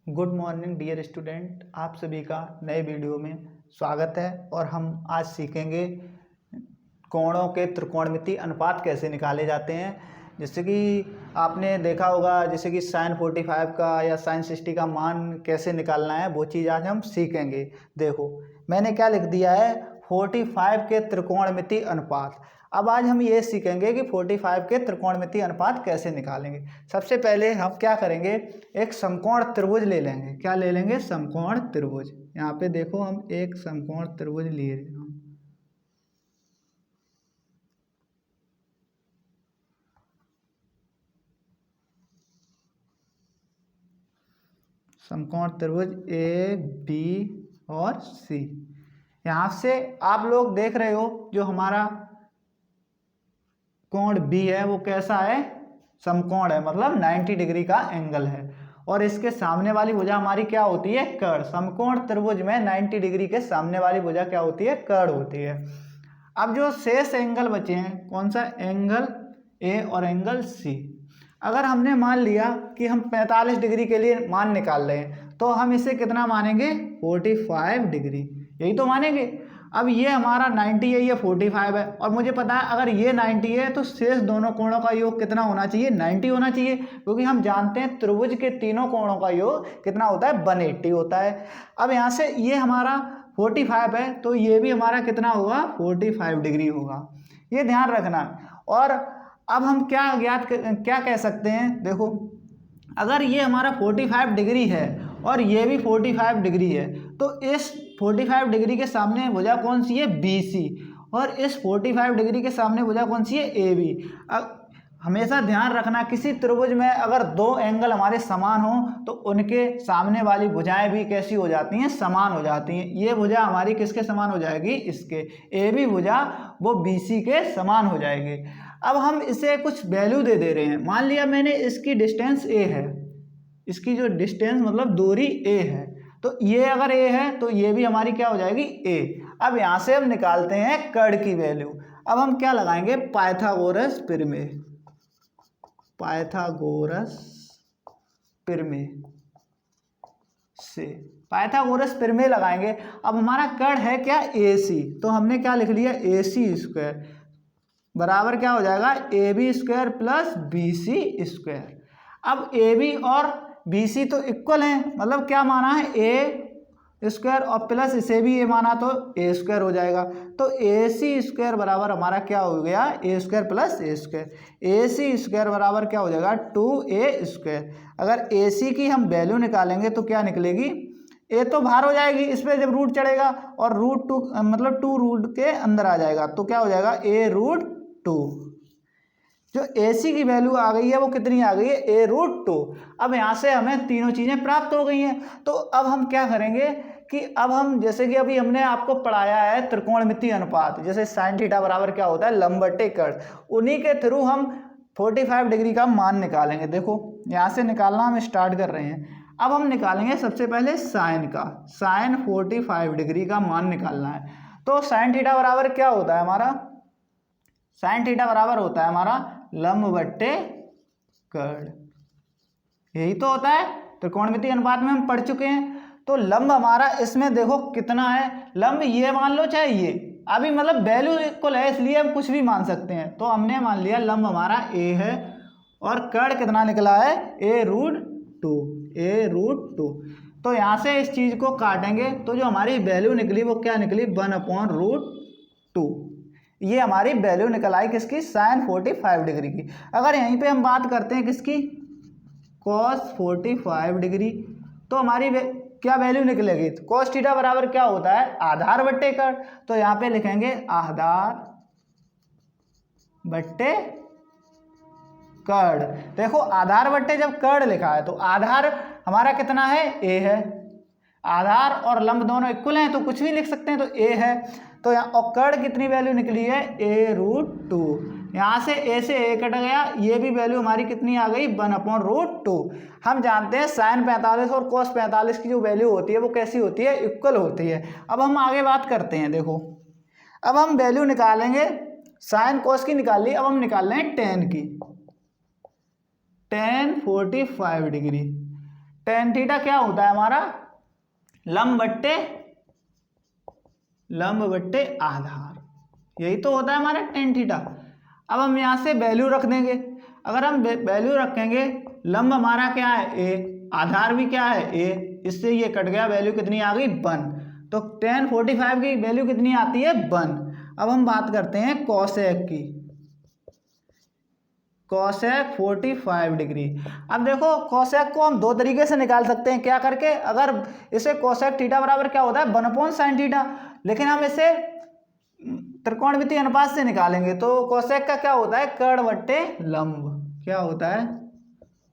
Good morning dear student, आप सभी का नए वीडियो में स्वागत है। और हम आज सीखेंगे कोणों के त्रिकोणमितीय अनुपात कैसे निकाले जाते हैं। जैसे कि आपने देखा होगा, जैसे कि साइन 45 का या साइन 60 का मान कैसे निकालना है, वो चीज़ आज हम सीखेंगे। देखो मैंने क्या लिख दिया है, 45 के त्रिकोणमितीय अनुपात। अब आज हम ये सीखेंगे कि 45 के त्रिकोणमितीय अनुपात कैसे निकालेंगे। सबसे पहले हम क्या करेंगे, एक समकोण त्रिभुज ले लेंगे। क्या ले लेंगे? समकोण त्रिभुज। यहाँ पे देखो हम एक समकोण त्रिभुज ले रहे हैं। समकोण त्रिभुज ए बी और सी। यहाँ से आप लोग देख रहे हो जो हमारा कोण बी है वो कैसा है, समकोण है, मतलब 90 डिग्री का एंगल है। और इसके सामने वाली भुजा हमारी क्या होती है? कर्ण। समकोण त्रिभुज में 90 डिग्री के सामने वाली भुजा क्या होती है? कर्ण होती है। अब जो शेष एंगल बचे हैं, कौन सा? एंगल ए और एंगल सी। अगर हमने मान लिया कि हम 45 डिग्री के लिए मान निकाल रहे हैं, तो हम इसे कितना मानेंगे? 45 डिग्री, यही तो मानेंगे। अब ये हमारा 90 है, ये 45 है, और मुझे पता है अगर ये 90 है तो शेष दोनों कोणों का योग कितना होना चाहिए? 90 होना चाहिए, क्योंकि हम जानते हैं त्रिभुज के तीनों कोणों का योग कितना होता है? 180 होता है। अब यहाँ से ये हमारा 45 है, तो ये भी हमारा कितना होगा? 45 डिग्री होगा। ये ध्यान रखना। और अब हम क्या कह सकते हैं? देखो अगर ये हमारा 45 डिग्री है और ये भी 45 डिग्री है, तो इस 45 डिग्री के सामने भुजा कौन सी है? BC। और इस 45 डिग्री के सामने भुजा कौन सी है? AB। अब हमेशा ध्यान रखना, किसी त्रिभुज में अगर दो एंगल हमारे समान हो तो उनके सामने वाली भुजाएं भी कैसी हो जाती हैं? समान हो जाती हैं। ये भुजा हमारी किसके समान हो जाएगी? इसके। AB भुजा वो BC के समान हो जाएगी। अब हम इसे कुछ वैल्यू दे रहे हैं। मान लिया मैंने इसकी डिस्टेंस A है, इसकी जो डिस्टेंस मतलब दूरी A है, तो ये अगर A है तो ये भी हमारी क्या हो जाएगी? A। अब यहाँ से हम निकालते हैं कर्ण की वैल्यू। अब हम क्या लगाएंगे? पाइथागोरस प्रमेय। पाइथागोरस प्रमेय से पाइथागोरस प्रमेय लगाएंगे। अब हमारा कर्ण है क्या? AC। तो हमने क्या लिख लिया? AC स्क्वायर बराबर क्या हो जाएगा? AB square plus BC square. अब AB और BC तो इक्वल हैं, मतलब क्या माना है? A स्क्वायर और प्लस इसे भी A माना तो A स्क्वायर हो जाएगा। तो AC स्क्वायर बराबर हमारा क्या हो गया? A square plus A square. AC square बराबर क्या हो जाएगा? 2A square. अगर AC की हम वैल्यू निकालेंगे तो क्या निकलेगी? A तो बाहर हो जाएगी, इस पर जब रूट चढ़ेगा, और रूट 2 मतलब 2 रूट के अंदर आ जाएगा, तो क्या हो जाएगा? A√2। जो AC की वैल्यू आ गई है वो कितनी आ गई है? A√2। अब यहाँ से हमें तीनों चीज़ें प्राप्त हो गई हैं। तो अब हम क्या करेंगे कि अब हम, जैसे कि अभी हमने आपको पढ़ाया है त्रिकोणमितीय अनुपात, जैसे साइन थीटा बराबर क्या होता है? लंब बटे कर्ण। उन्हीं के थ्रू हम 45 डिग्री का मान निकालेंगे। देखो यहाँ से निकालना हम स्टार्ट कर रहे हैं। अब हम निकालेंगे सबसे पहले साइन का। साइन 45 डिग्री का मान निकालना है। तो साइन थीटा बराबर क्या होता है हमारा? साइन थीटा बराबर होता है हमारा लंब बट्टे कर्ण। यही तो होता है, त्रिकोणमितीय अनुपात में हम पढ़ चुके हैं। तो लंब हमारा इसमें देखो कितना है? लंब ये मान लो चाहे ये, अभी मतलब वैल्यू इक्वल है इसलिए हम कुछ भी मान सकते हैं। तो हमने मान लिया लंब हमारा A है और कर्ण कितना निकला है? A√2। A√2। तो यहाँ से इस चीज को काटेंगे तो जो हमारी वैल्यू निकली वो क्या निकली? 1/√2। ये हमारी वैल्यू निकल आई किसकी? साइन 45 डिग्री की। अगर यहीं पे हम बात करते हैं किसकी? कॉस 45 डिग्री, तो हमारी क्या वैल्यू निकलेगी? कॉस थीटा बराबर क्या होता है? आधार बट्टे कर्ण। तो यहाँ पे लिखेंगे आधार बट्टे कर्ण। देखो आधार बट्टे जब कर्ण लिखा है तो आधार हमारा कितना है? A है। आधार और लंब दोनों इक्वल हैं तो कुछ भी लिख सकते हैं, तो A है। तो यहाँ और कर्ण कितनी वैल्यू निकली है? A√2। यहाँ से A से A कट गया, ये भी वैल्यू हमारी कितनी आ गई? 1/√2। हम जानते हैं साइन 45 और कॉस 45 की जो वैल्यू होती है वो कैसी होती है? इक्वल होती है। अब हम आगे बात करते हैं। देखो अब हम वैल्यू निकालेंगे, साइन कॉस की निकाल ली, अब हम निकाल रहे हैं टेन की। Ten 45 degree. टेन थीटा क्या होता है हमारा, लंब बट्टे आधार, यही तो होता है हमारा टेन थीटा। अब हम यहाँ से वैल्यू रख देंगे, अगर हम वैल्यू रखेंगे, लंब हमारा क्या है ए, आधार भी क्या है ए, इससे ये कट गया, वैल्यू कितनी आ गई 1, तो tan 45 की वैल्यू कितनी आती है 1। अब हम बात करते हैं कोसेक की, कोसेक 45 डिग्री। अब देखो कोसेक को हम दो तरीके से निकाल सकते हैं, क्या करके, अगर इसे कोसेक थीटा बराबर क्या होता है 1/sin थीटा, लेकिन हम इसे त्रिकोणमितीय अनुपात से निकालेंगे, तो कोसेक का क्या होता है कर्ण बट्टे लंब, क्या होता है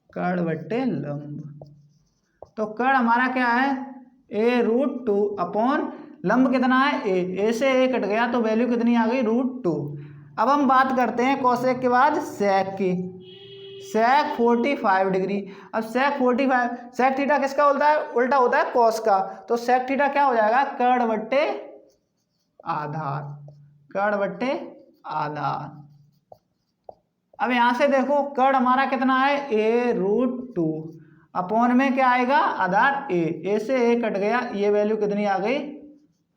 कर्ण बट्टे लंब। तो कर्ण हमारा क्या है a√2 अपॉन लंब कितना है ए से ए कट गया तो वैल्यू कितनी आ गई √2। अब हम बात करते हैं कोसेक के बाद सेक की, सेक 45 डिग्री। अब सेक 45, सेक थीटा किसका उल्टा होता है कॉस का, तो सेक थीटा क्या हो जाएगा कर्ण बट्टे आधार, कर्ण बट्टे आधार। अब यहाँ से देखो कर्ण हमारा कितना है a√2 अपॉन में क्या आएगा आधार ए से ए कट गया, ये वैल्यू कितनी आ गई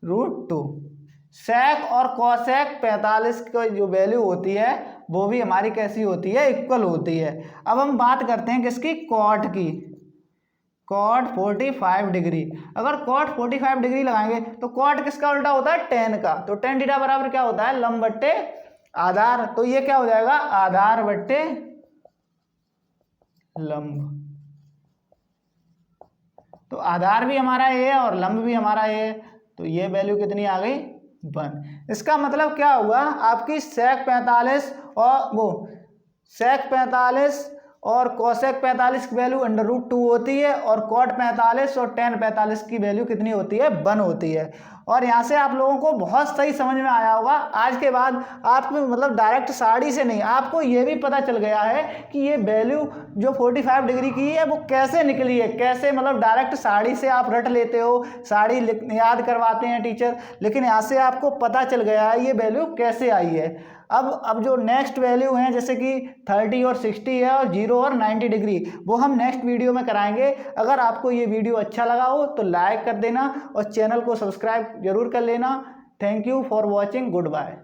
√2। सेक और कोसेक 45 की जो वैल्यू होती है वो भी हमारी कैसी होती है इक्वल होती है। अब हम बात करते हैं किसकी कॉट की, कॉट 45 डिग्री। अगर कॉट 45 डिग्री लगाएंगे तो कॉट किसका उल्टा होता है टेन का, तो टेन थीटा बराबर क्या होता है लंब बट्टे आधार, तो ये क्या हो जाएगा आधार बट्टे लंब। तो आधार भी हमारा ए है और लंब भी हमारा ए है, तो ये वैल्यू कितनी आ गई 1। इसका मतलब क्या हुआ आपकी सेक 45 और वो सेक 45 और कोसेक 45 की वैल्यू √2 होती है, और कॉट 45 और टेन 45 की वैल्यू कितनी होती है 1 होती है। और यहाँ से आप लोगों को बहुत सही समझ में आया होगा। आज के बाद आप मतलब डायरेक्ट साड़ी से नहीं, आपको ये भी पता चल गया है कि ये वैल्यू जो 45 डिग्री की है वो कैसे निकली है, कैसे मतलब डायरेक्ट साड़ी से आप रट लेते हो, साड़ी याद करवाते हैं टीचर, लेकिन यहाँ से आपको पता चल गया है ये वैल्यू कैसे आई है। अब जो नेक्स्ट वैल्यू हैं जैसे कि 30 और 60 है और 0 और 90 डिग्री, वो हम नेक्स्ट वीडियो में कराएंगे। अगर आपको ये वीडियो अच्छा लगा हो तो लाइक कर देना और चैनल को सब्सक्राइब जरूर कर लेना। Thank you for watching, good bye.